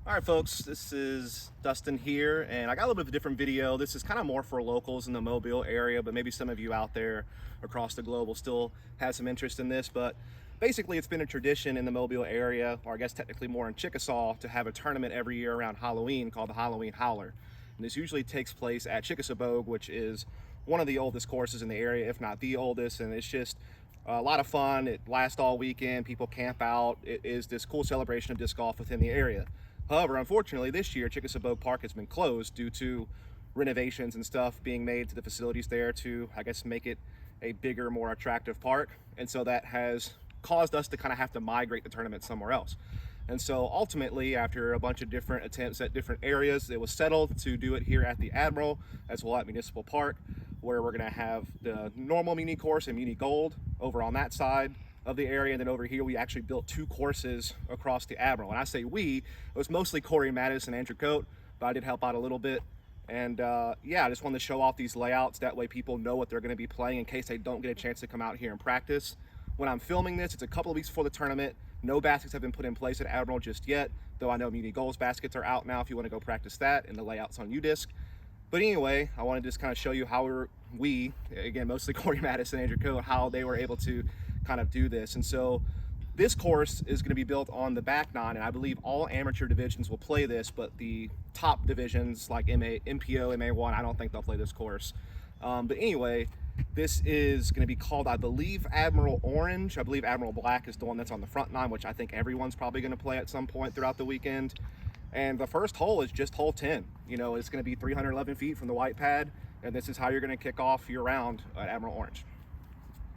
All right, folks, this is Dustin here, and I got a little bit of a different video. This is kind of more for locals in the Mobile area, but maybe some of you out there across the globe will still have some interest in this. But basically, it's been a tradition in the Mobile area, or I guess technically more in Chickasaw, to have a tournament every year around Halloween called the Halloween Howler. And this usually takes place at Chickasaw, which is one of the oldest courses in the area, if not the oldest, and it's just a lot of fun. It lasts all weekend. People camp out. It is this cool celebration of disc golf within the area. However, unfortunately, this year, Chickasaw Park has been closed due to renovations and stuff being made to the facilities there to, I guess, make it a bigger, more attractive park. And so that has caused us to kind of have to migrate the tournament somewhere else. And so ultimately, after a bunch of different attempts at different areas, it was settled to do it here at the Admiral, as well at Municipal Park, where we're gonna have the normal Muni course and Muni Gold over on that side of the area, and then over here we actually built two courses across the Admiral. And I say we, it was mostly Corey Mattis and Andrew Coate, but I did help out a little bit. And yeah, I just wanted to show off these layouts, that way people know what they're going to be playing in case they don't get a chance to come out here and practice. When I'm filming this, it's a couple of weeks before the tournament. No baskets have been put in place at Admiral just yet, though I know Muni Goals baskets are out now if you want to go practice that, and the layout's on UDisc. But anyway, I wanted to just kind of show you how we, again, mostly Corey Mattis and Andrew Coate, how they were able to kind of do this. And so this course is going to be built on the back nine, and I believe all amateur divisions will play this, but the top divisions like MPO, MA1, I don't think they'll play this course. But anyway, this is going to be called, I believe, Admiral Orange. I believe Admiral Black is the one that's on the front nine, which I think everyone's probably going to play at some point throughout the weekend. And the first hole is just hole 10. You know, it's going to be 311 feet from the white pad, and this is how you're going to kick off your round at Admiral Orange.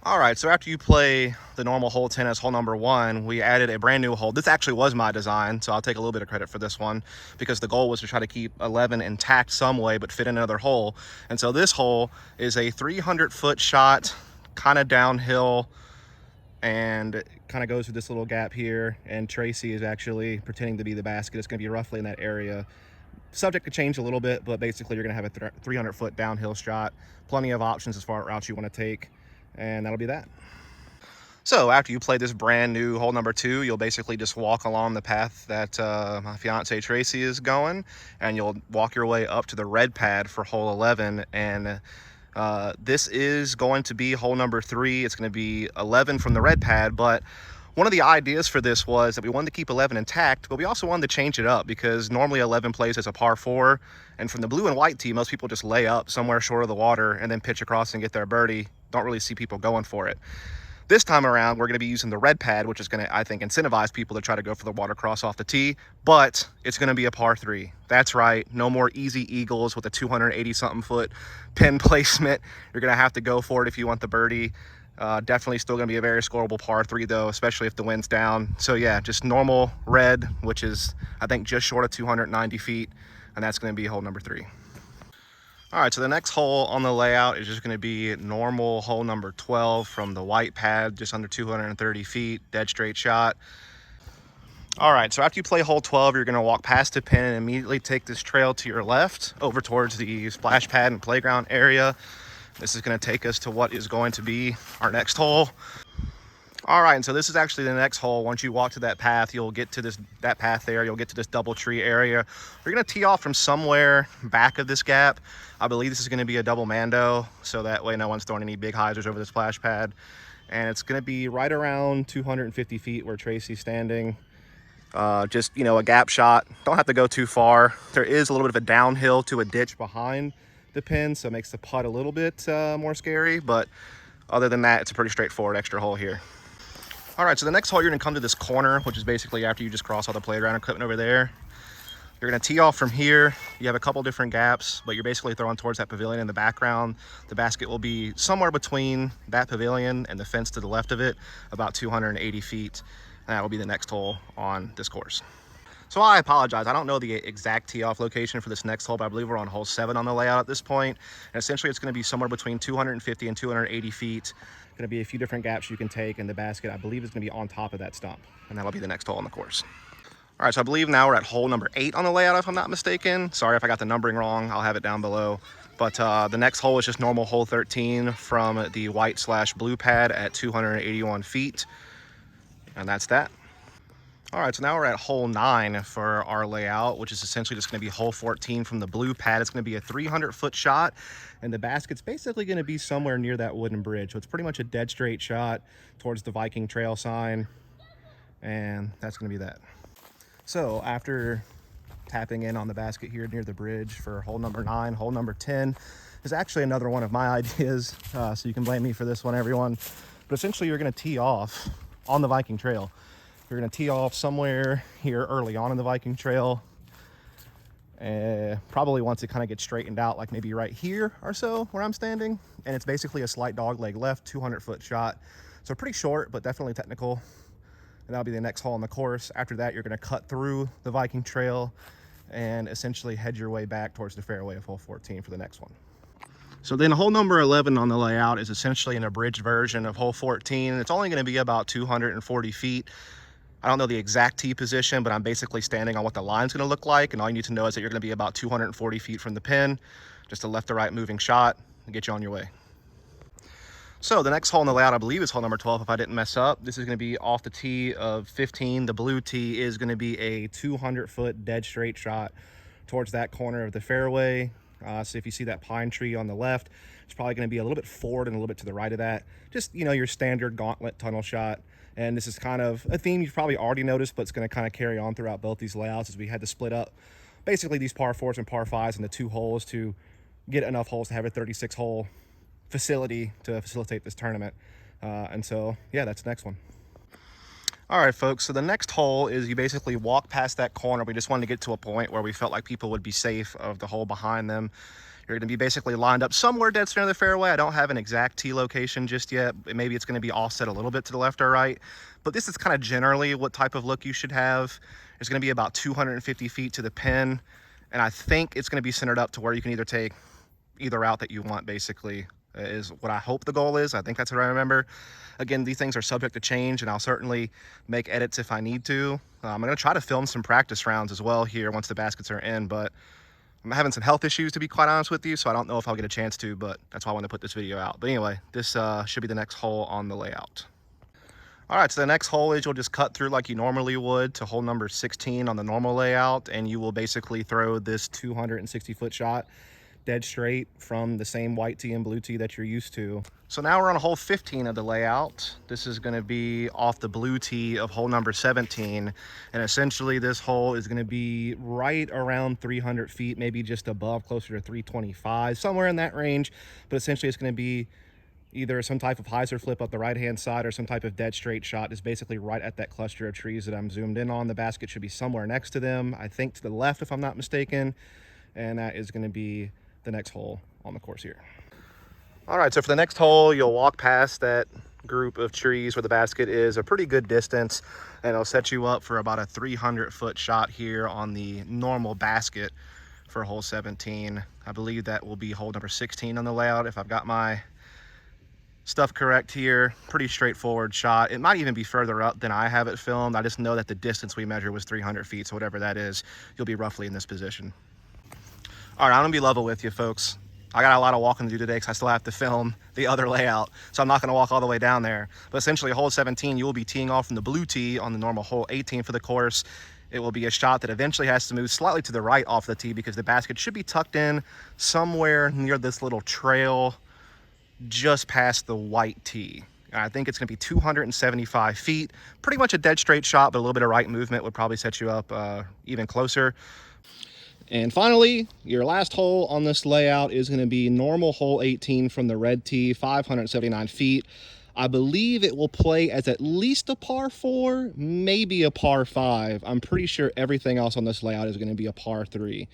All right, so after you play the normal hole 10 as hole number 1, we added a brand new hole. This actually was my design, so I'll take a little bit of credit for this one, because the goal was to try to keep 11 intact some way, but fit in another hole. And so this hole is a 300-foot shot, kind of downhill, and kind of goes through this little gap here. And Tracy is actually pretending to be the basket. It's going to be roughly in that area. Subject to change a little bit, but basically you're going to have a 300-foot downhill shot. Plenty of options as far as routes you want to take. And that'll be that. So after you play this brand new hole number 2, you'll basically just walk along the path that my fiance Tracy is going, and you'll walk your way up to the red pad for hole 11. And this is going to be hole number 3. It's going to be 11 from the red pad, but one of the ideas for this was that we wanted to keep 11 intact, but we also wanted to change it up, because normally 11 plays as a par 4, and from the blue and white tee, most people just lay up somewhere short of the water and then pitch across and get their birdie. Don't really see people going for it. This time around, we're going to be using the red pad, which is going to, I think, incentivize people to try to go for the watercross off the tee, but it's going to be a par 3. That's right. No more easy eagles with a 280-something foot pin placement. You're going to have to go for it if you want the birdie. Definitely still going to be a very scoreable par 3, though, especially if the wind's down. So yeah, just normal red, which is, I think, just short of 290 feet, and that's going to be hole number 3. All right, so the next hole on the layout is just going to be normal hole number 12 from the white pad, just under 230 feet, dead straight shot. All right, so after you play hole 12, you're going to walk past the pin and immediately take this trail to your left over towards the splash pad and playground area. This is going to take us to what is going to be our next hole. All right, and so this is actually the next hole. Once you walk to that path, you'll get to that path there. You'll get to this double tree area. We're going to tee off from somewhere back of this gap. I believe this is going to be a double mando, so that way no one's throwing any big hyzers over the splash pad. And it's going to be right around 250 feet where Tracy's standing. Just, you know, a gap shot. Don't have to go too far. There is a little bit of a downhill to a ditch behind the pin, so it makes the putt a little bit more scary. But other than that, it's a pretty straightforward extra hole here. All right, so the next hole, you're going to come to this corner, which is basically after you just cross all the playground equipment over there. You're going to tee off from here. You have a couple different gaps, but you're basically throwing towards that pavilion in the background. The basket will be somewhere between that pavilion and the fence to the left of it, about 280 feet. And that will be the next hole on this course. So I apologize. I don't know the exact tee-off location for this next hole, but I believe we're on hole 7 on the layout at this point. And essentially, it's going to be somewhere between 250 and 280 feet. Going to be a few different gaps you can take, and the basket, I believe, is going to be on top of that stump. And that'll be the next hole on the course. All right, so I believe now we're at hole number 8 on the layout, if I'm not mistaken. Sorry if I got the numbering wrong. I'll have it down below. But the next hole is just normal hole 13 from the white/blue pad at 281 feet. And that's that. All right, so now we're at hole 9 for our layout, which is essentially just going to be hole 14 from the blue pad. It's going to be a 300-foot shot, and the basket's basically going to be somewhere near that wooden bridge. So it's pretty much a dead straight shot towards the Viking Trail sign, and that's going to be that. So after tapping in on the basket here near the bridge for hole number 9, hole number 10 is actually another one of my ideas, so you can blame me for this one, everyone. But essentially, you're going to tee off on the Viking Trail. You're going to tee off somewhere here early on in the Viking Trail. Probably once it kind of gets straightened out, like maybe right here or so where I'm standing. And it's basically a slight dog leg left, 200-foot shot. So pretty short, but definitely technical. And that'll be the next hole on the course. After that, you're going to cut through the Viking Trail and essentially head your way back towards the fairway of hole 14 for the next one. So then hole number 11 on the layout is essentially an abridged version of hole 14. It's only going to be about 240 feet. I don't know the exact tee position, but I'm basically standing on what the line's going to look like. And all you need to know is that you're going to be about 240 feet from the pin. Just a left to right moving shot and get you on your way. So the next hole in the layout, I believe, is hole number 12 if I didn't mess up. This is going to be off the tee of 15. The blue tee is going to be a 200-foot dead straight shot towards that corner of the fairway. So if you see that pine tree on the left, it's probably going to be a little bit forward and a little bit to the right of that. Just, you know, your standard gauntlet tunnel shot. And this is kind of a theme you've probably already noticed, but it's going to kind of carry on throughout both these layouts as we had to split up basically these par 4s and par 5s into 2 holes to get enough holes to have a 36-hole facility to facilitate this tournament. And so, yeah, that's the next one. All right, folks, so the next hole is you basically walk past that corner. We just wanted to get to a point where we felt like people would be safe of the hole behind them. You're going to be basically lined up somewhere dead center of the fairway. I don't have an exact tee location just yet. Maybe it's going to be offset a little bit to the left or right. But this is kind of generally what type of look you should have. It's going to be about 250 feet to the pin. And I think it's going to be centered up to where you can either take either route that you want, basically, is what I hope the goal is. I think that's what I remember. Again, these things are subject to change, and I'll certainly make edits if I need to. I'm going to try to film some practice rounds as well here once the baskets are in, but I'm having some health issues, to be quite honest with you, so I don't know if I'll get a chance to, but that's why I wanted to put this video out. But anyway, this should be the next hole on the layout. All right, so the next hole is you'll just cut through like you normally would to hole number 16 on the normal layout, and you will basically throw this 260-foot shot dead straight from the same white tee and blue tee that you're used to. So now we're on hole 15 of the layout. This is going to be off the blue tee of hole number 17. And essentially this hole is going to be right around 300 feet, maybe just above, closer to 325, somewhere in that range. But essentially it's going to be either some type of hyzer flip up the right-hand side or some type of dead straight shot. Is basically right at that cluster of trees that I'm zoomed in on. The basket should be somewhere next to them, I think to the left if I'm not mistaken. And that is going to be the next hole on the course here. All right, so for the next hole, you'll walk past that group of trees where the basket is a pretty good distance, and it'll set you up for about a 300-foot shot here on the normal basket for hole 17. I believe that will be hole number 16 on the layout if I've got my stuff correct here. Pretty straightforward shot. It might even be further up than I have it filmed. I just know that the distance we measured was 300 feet, so whatever that is, you'll be roughly in this position. All right, I'm gonna be level with you folks. I got a lot of walking to do today because I still have to film the other layout, so I'm not gonna walk all the way down there. But essentially, hole 17, you will be teeing off from the blue tee on the normal hole 18 for the course. It will be a shot that eventually has to move slightly to the right off the tee because the basket should be tucked in somewhere near this little trail just past the white tee. I think it's gonna be 275 feet. Pretty much a dead straight shot, but a little bit of right movement would probably set you up even closer. And finally, your last hole on this layout is going to be normal hole 18 from the red tee, 579 feet. I believe it will play as at least a par 4, maybe a par 5. I'm pretty sure everything else on this layout is going to be a par 3.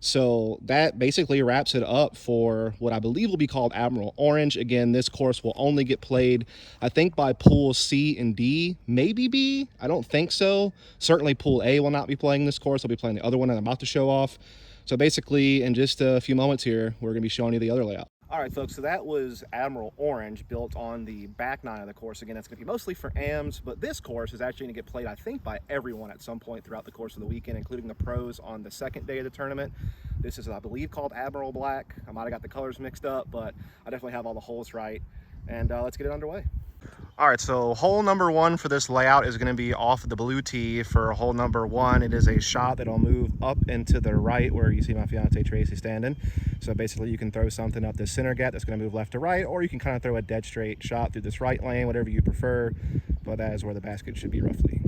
So that basically wraps it up for what I believe will be called Admiral Orange. Again, this course will only get played, I think, by pools C and D, maybe B. I don't think so. Certainly pool A will not be playing this course. They'll be playing the other one that I'm about to show off. So basically, in just a few moments here, we're going to be showing you the other layout. All right, folks, so that was Admiral Orange, built on the back 9 of the course. Again, that's going to be mostly for AMs, but this course is actually going to get played, I think, by everyone at some point throughout the course of the weekend, including the pros on the second day of the tournament. This is, I believe, called Admiral Black. I might have got the colors mixed up, but I definitely have all the holes right. And let's get it underway. All right, so hole number 1 for this layout is going to be off the blue tee. For hole number 1, it is a shot that'll move up and to the right where you see my fiance Tracy standing. So basically you can throw something up the center gap that's going to move left to right, or you can kind of throw a dead straight shot through this right lane, whatever you prefer, but that is where the basket should be roughly.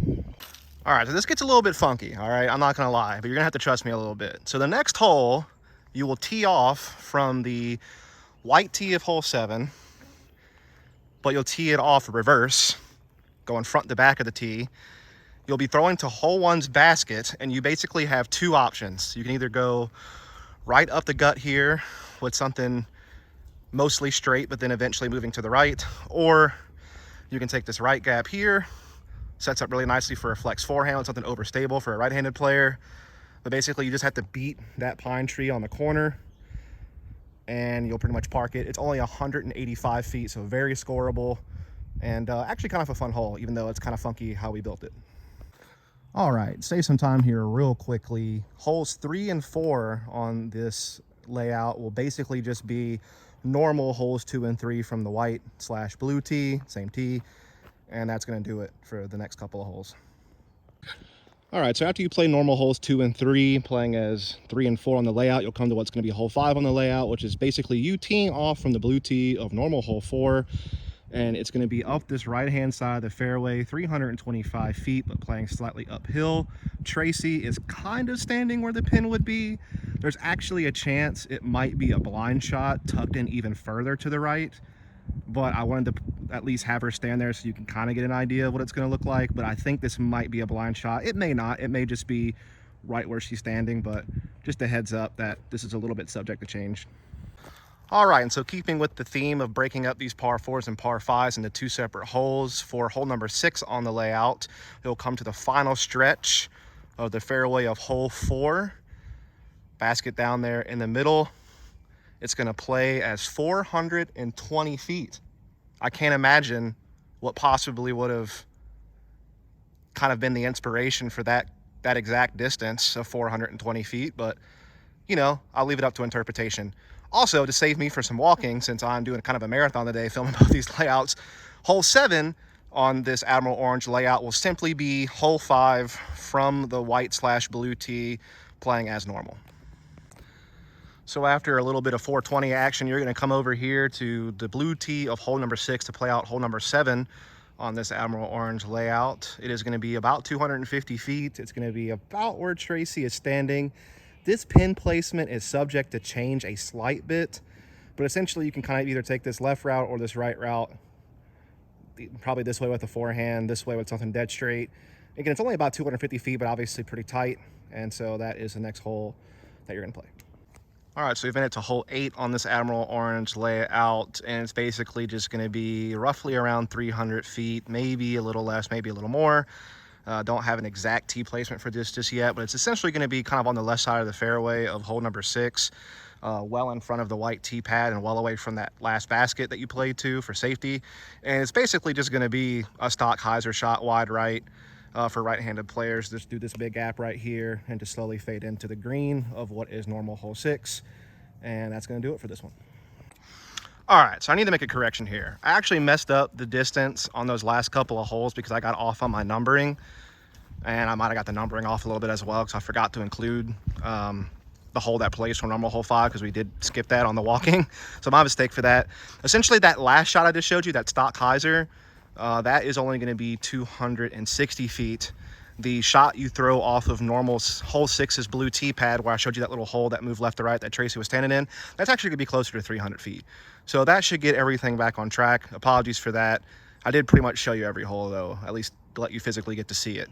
All right, so this gets a little bit funky, all right? I'm not going to lie, but you're going to have to trust me a little bit. So the next hole, you will tee off from the white tee of hole 7, but you'll tee it off reverse, going front to back of the tee. You'll be throwing to hole 1's basket, and you basically have 2 options. You can either go right up the gut here with something mostly straight, but then eventually moving to the right, or you can take this right gap here, sets up really nicely for a flex forehand, something overstable for a right-handed player. But basically you just have to beat that pine tree on the corner and you'll pretty much park it. It's only 185 feet, so very scoreable, and actually kind of a fun hole, even though it's kind of funky how we built it. All right, save some time here real quickly. Holes 3 and 4 on this layout will basically just be normal holes 2 and 3 from the white / blue tee, same tee, and that's going to do it for the next couple of holes. All right, so after you play normal holes 2 and 3, playing as 3 and 4 on the layout, you'll come to what's going to be hole 5 on the layout, which is basically you teeing off from the blue tee of normal hole 4, and it's going to be up this right-hand side of the fairway, 325 feet, but playing slightly uphill. Tracy is kind of standing where the pin would be. There's actually a chance it might be a blind shot tucked in even further to the right, but I wanted to at least have her stand there so you can kind of get an idea of what it's going to look like. But I think this might be a blind shot. It may not. It may just be right where she's standing, but just a heads up that this is a little bit subject to change. All right, and so keeping with the theme of breaking up these par 4s and par 5s into 2 separate holes, for hole number 6 on the layout, it'll come to the final stretch of the fairway of hole 4. Basket down there in the middle. It's going to play as 420 feet. I can't imagine what possibly would have kind of been the inspiration for that exact distance of 420 feet, but you know, I'll leave it up to interpretation. Also, to save me for some walking, since I'm doing kind of a marathon today filming both these layouts, hole 7 on this Admiral Orange layout will simply be hole 5 from the white / blue tee, playing as normal. So after a little bit of 420 action, you're going to come over here to the blue tee of hole number 6 to play out hole number 7 on this Admiral Orange layout. It is going to be about 250 feet. It's going to be about where Tracy is standing. This pin placement is subject to change a slight bit, but essentially you can kind of either take this left route or this right route. Probably this way with the forehand, this way with something dead straight. Again, it's only about 250 feet, but obviously pretty tight. And so that is the next hole that you're going to play. All right, so we've made it to hole 8 on this Admiral Orange layout, and it's basically just going to be roughly around 300 feet, maybe a little less, maybe a little more. Don't have an exact tee placement for this just yet, but it's essentially going to be kind of on the left side of the fairway of hole number 6, well in front of the white tee pad and well away from that last basket that you played to for safety. And it's basically just going to be a stock hyzer shot wide right. For right-handed players, just do this big gap right here and just slowly fade into the green of what is normal hole 6, and that's going to do it for this one. All right, so I need to make a correction here. I actually messed up the distance on those last couple of holes because I got off on my numbering, and I might have got the numbering off a little bit as well because I forgot to include the hole that plays from normal hole 5 because we did skip that on the walking. So my mistake for that. Essentially, that last shot I just showed you, that stock hyzer, that is only going to be 260 feet. The shot you throw off of normal hole 6's blue tee pad, where I showed you that little hole that moved left to right that Tracy was standing in, that's actually going to be closer to 300 feet. So that should get everything back on track. Apologies for that. I did pretty much show you every hole, though, at least to let you physically get to see it.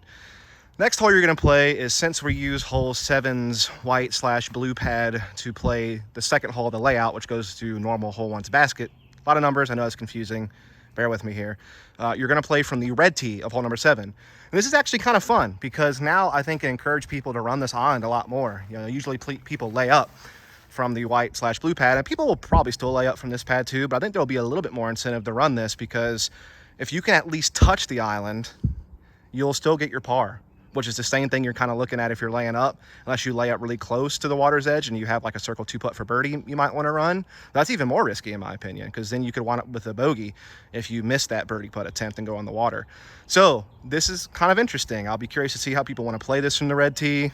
Next hole you're going to play is, since we use hole 7's white / blue pad to play the second hole of the layout, which goes to normal hole 1's basket. A lot of numbers. I know it's confusing. Bear with me here. You're going to play from the red tee of hole number 7. And this is actually kind of fun because now I think it encouraged people to run this island a lot more. You know, usually people lay up from the white / blue pad, and people will probably still lay up from this pad too, but I think there'll be a little bit more incentive to run this because if you can at least touch the island, you'll still get your par. which is the same thing you're kind of looking at if you're laying up, unless you lay up really close to the water's edge and you have like a circle 2-putt for birdie you might want to run. That's even more risky in my opinion, because then you could wind up with a bogey if you miss that birdie putt attempt and go on the water. So this is kind of interesting. I'll be curious to see how people want to play this from the red tee.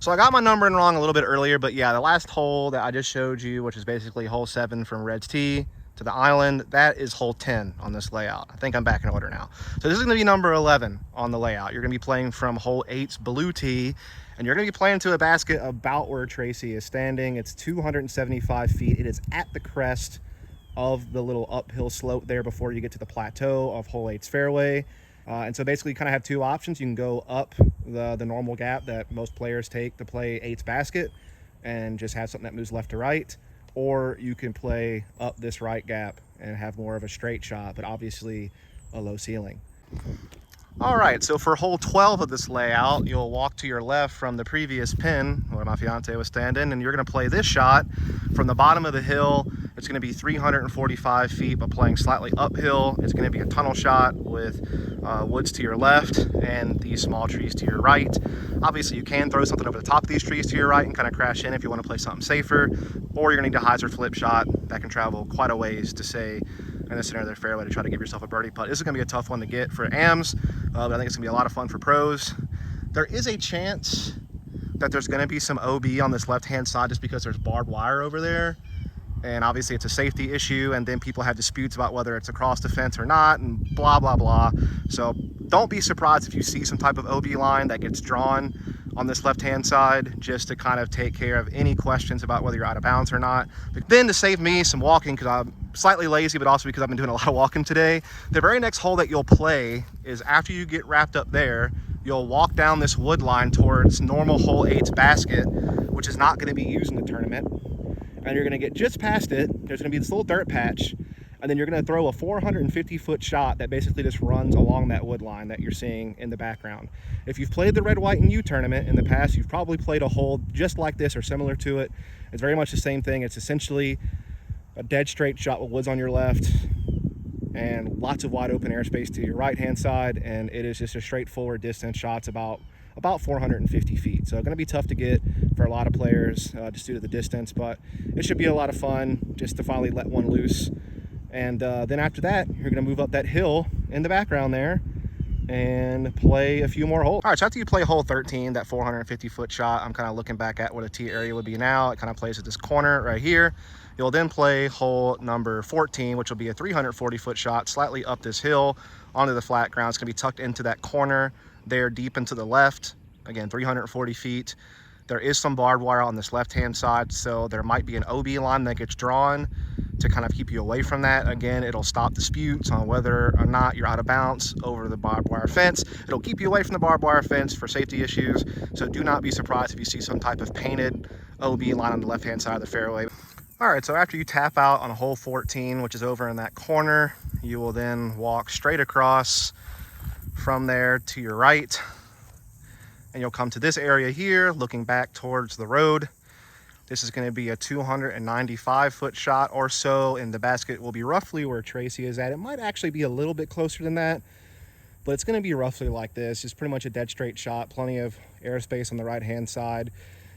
So I got my numbering wrong a little bit earlier, but yeah, the last hole that I just showed you, which is basically hole 7 from red's tee to the island, that is hole 10 on this layout. I think I'm back in order now. So this is going to be number 11 on the layout. You're going to be playing from hole 8's blue tee, and you're going to be playing to a basket about where Tracy is standing. It's 275 feet. It is at the crest of the little uphill slope there before you get to the plateau of hole 8's fairway. And so basically you kind of have two options. You can go up the normal gap that most players take to play 8's basket and just have something that moves left to right, or you can play up this right gap and have more of a straight shot, but obviously a low ceiling. All right, so for hole 12 of this layout, you'll walk to your left from the previous pin where my fiance was standing, and you're gonna play this shot from the bottom of the hill. It's gonna be 345 feet, but playing slightly uphill. It's gonna be a tunnel shot with woods to your left and these small trees to your right. Obviously, you can throw something over the top of these trees to your right and kind of crash in if you wanna play something safer, or you're gonna need a hyzer flip shot that can travel quite a ways to say in the center of their fairway to try to give yourself a birdie putt. This is gonna be a tough one to get for AMs, but I think it's gonna be a lot of fun for pros. There is a chance that there's gonna be some OB on this left-hand side just because there's barbed wire over there. And obviously it's a safety issue, and then people have disputes about whether it's across the fence or not, and blah, blah, blah. So don't be surprised if you see some type of OB line that gets drawn on this left-hand side, just to kind of take care of any questions about whether you're out of bounds or not. But then to save me some walking, because I'm slightly lazy, but also because I've been doing a lot of walking today, the very next hole that you'll play is after you get wrapped up there, you'll walk down this wood line towards normal hole 8's basket, which is not going to be used in the tournament. And you're going to get just past it. There's going to be this little dirt patch, and then you're going to throw a 450-foot shot that basically just runs along that wood line that you're seeing in the background. If you've played the Red, White, and U tournament in the past, you've probably played a hole just like this or similar to it. It's very much the same thing. It's essentially a dead straight shot with woods on your left and lots of wide open airspace to your right-hand side, and it is just a straightforward distance shots about 450 feet. So going to be tough to get for a lot of players just due to the distance, but it should be a lot of fun just to finally let one loose. And then after that, you're going to move up that hill in the background there and play a few more holes. All right, so after you play hole 13, that 450-foot shot, I'm kind of looking back at where the tee area would be now. It kind of plays at this corner right here. You'll then play hole number 14, which will be a 340-foot shot slightly up this hill onto the flat ground. It's going to be tucked into that corner there deep into the left. Again, 340 feet. There is some barbed wire on this left-hand side, so there might be an OB line that gets drawn to kind of keep you away from that. Again, it'll stop disputes on whether or not you're out of bounds over the barbed wire fence. It'll keep you away from the barbed wire fence for safety issues, so do not be surprised if you see some type of painted OB line on the left-hand side of the fairway. All right, so after you tap out on hole 14, which is over in that corner, you will then walk straight across from there to your right, and you'll come to this area here looking back towards the road. This is going to be a 295-foot shot or so, and the basket will be roughly where Tracy is at. It might actually be a little bit closer than that, but it's going to be roughly like this. It's pretty much a dead straight shot, plenty of airspace on the right-hand side.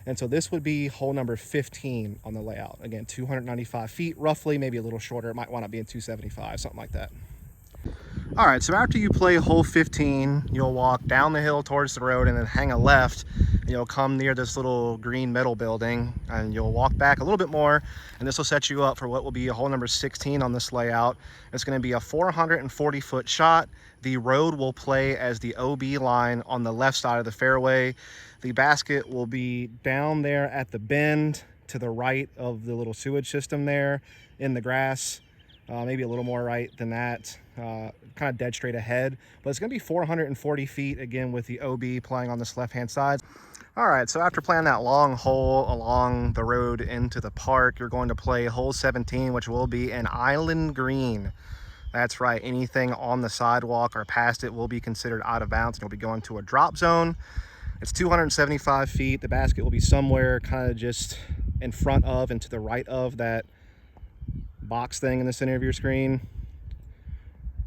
And so this would be hole number 15 on the layout. Again, 295 feet, roughly, maybe a little shorter. It might wind up being 275, something like that. All right, so after you play hole 15, you'll walk down the hill towards the road and then hang a left, and you'll come near this little green metal building, and you'll walk back a little bit more, and this will set you up for what will be a hole number 16 on this layout. It's going to be a 440-foot shot. The road will play as the OB line on the left side of the fairway. The basket will be down there at the bend to the right of the little sewage system there in the grass. Maybe a little more right than that, kind of dead straight ahead, but it's going to be 440 feet again with the OB playing on this left-hand side. All right, so after playing that long hole along the road into the park, you're going to play hole 17, which will be an island green. That's right, anything on the sidewalk or past it will be considered out of bounds, and you'll be going to a drop zone. It's 275 feet. The basket will be somewhere kind of just in front of and to the right of that box thing in the center of your screen.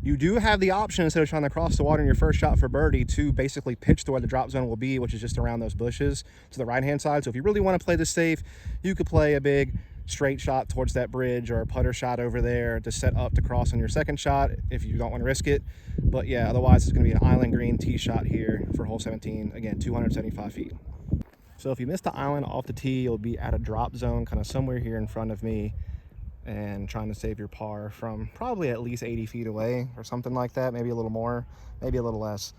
You do have the option, instead of trying to cross the water in your first shot for birdie, to basically pitch to where the drop zone will be, which is just around those bushes to the right-hand side. So if you really want to play this safe, you could play a big straight shot towards that bridge or a putter shot over there to set up to cross on your second shot if you don't want to risk it. But yeah, otherwise it's going to be an island green tee shot here for hole 17. Again, 275 feet. So if you miss the island off the tee, you'll be at a drop zone kind of somewhere here in front of me, and trying to save your par from probably at least 80 feet away or something like that, maybe a little more, maybe a little less.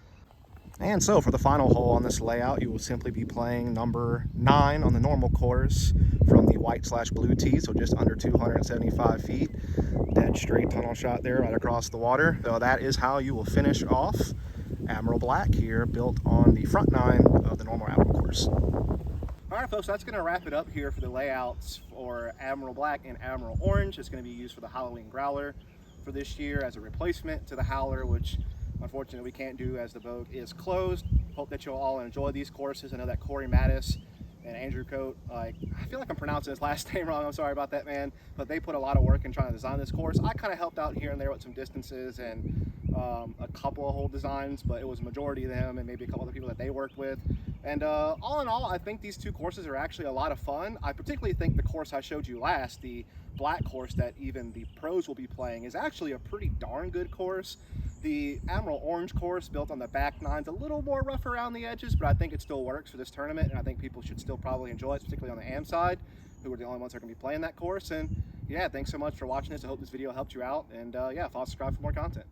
And so for the final hole on this layout, you will simply be playing number 9 on the normal course from the white/blue tee, so just under 275 feet. Dead straight tunnel shot there right across the water. So that is how you will finish off Admiral Black here, built on the front 9 of the normal Admiral course. All right, folks, that's going to wrap it up here for the layouts for Admiral Black and Admiral Orange. It's going to be used for the Halloween Growler for this year as a replacement to the Howler, which unfortunately we can't do as the boat is closed. Hope that you'll all enjoy these courses. I know that Corey Mattis and Andrew Coate, I feel like I'm pronouncing his last name wrong. I'm sorry about that, man. But they put a lot of work in trying to design this course. I kind of helped out here and there with some distances and a couple of hole designs, but it was a majority of them and maybe a couple other people that they worked with. And all in all, I think these two courses are actually a lot of fun. I particularly think the course I showed you last, the Black course that even the pros will be playing, is actually a pretty darn good course. The Admiral Orange course, built on the back 9's, a little more rough around the edges, but I think it still works for this tournament, and I think people should still probably enjoy it, particularly on the AM side, who are the only ones that are going to be playing that course. And yeah, thanks so much for watching this. I hope this video helped you out, and yeah, follow, subscribe for more content.